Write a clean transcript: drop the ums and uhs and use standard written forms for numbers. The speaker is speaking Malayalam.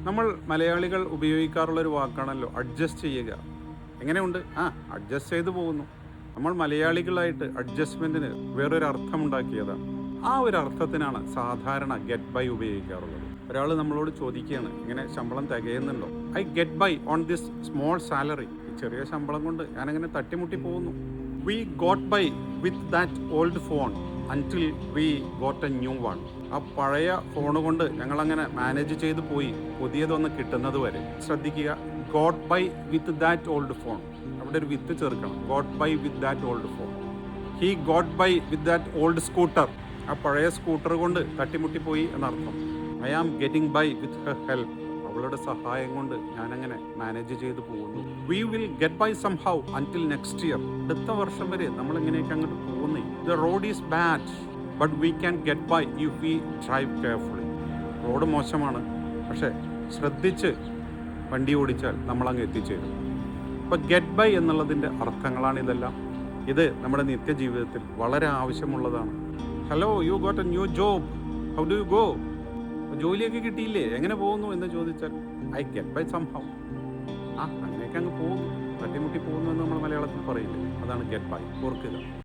നമ്മൾ മലയാളികൾ ഉപയോഗിക്കാറുള്ളൊരു വാക്കാണല്ലോ അഡ്ജസ്റ്റ് ചെയ്യുക. എങ്ങനെയുണ്ട്? അഡ്ജസ്റ്റ് ചെയ്ത് പോകുന്നു. നമ്മൾ മലയാളികളായിട്ട് അഡ്ജസ്റ്റ്മെൻറ്റിന് വേറൊരു അർത്ഥമുണ്ടാക്കിയതാണ്. ആ ഒരു അർത്ഥത്തിനാണ് സാധാരണ ഗെറ്റ് ബൈ ഉപയോഗിക്കാറുള്ളത്. ഒരാൾ നമ്മളോട് ചോദിക്കുകയാണ്, ഇങ്ങനെ ശമ്പളം തികയുന്നുണ്ടോ? I get by on this small salary. ഈ ചെറിയ ശമ്പളം കൊണ്ട് ഞാനങ്ങനെ തട്ടിമുട്ടി പോകുന്നു. We got by with that old phone until we got a new one. ആ പഴയ ഫോൺ കൊണ്ട് ഞങ്ങളങ്ങനെ മാനേജ് ചെയ്ത് പോയി പുതിയതൊന്ന് കിട്ടുന്നത് വരെ. ശ്രദ്ധിക്കുക, got by with that old phone. അവിടെ ഒരു വിത്ത് ചേർക്കണം. Got by with that old phone. He got by with that old scooter. ആ പഴയ സ്കൂട്ടർ കൊണ്ട് തട്ടിമുട്ടിപ്പോയി എന്നർത്ഥം. I am getting by with her help. അവളുടെ സഹായം കൊണ്ട് ഞാനങ്ങനെ മാനേജ് ചെയ്ത് പോകുന്നു. We will get by somehow until next year. അടുത്ത വർഷം വരെ നമ്മൾ ഇങ്ങനെയൊക്കെ അങ്ങോട്ട് പോകുന്നേ. The road is bad but we can get by if we drive carefully. റോഡ് മോശമാണ്, പക്ഷേ ശ്രദ്ധിച്ച് വണ്ടി ഓടിച്ചാൽ നമ്മളങ്ങ് എത്തിച്ചേരും. അപ്പോൾ ഗെറ്റ് ബൈ എന്നുള്ളതിൻ്റെ അർത്ഥങ്ങളാണ് ഇതെല്ലാം. ഇത് നമ്മുടെ നിത്യജീവിതത്തിൽ വളരെ ആവശ്യമുള്ളതാണ്. Hello, you got a new job, how do you go? ജോലിയൊക്കെ കിട്ടിയില്ലേ, എങ്ങനെ പോകുന്നു എന്ന് ചോദിച്ചാൽ I get by somehow. അങ്ങനെയൊക്കെ അങ്ങ് പോകുന്നു, തട്ടിമുട്ടി പോകുന്നു എന്ന് നമ്മൾ മലയാളത്തിൽ പറയില്ലേ, അതാണ് ഗെറ്റ് ബൈ. ഓർക്കുക.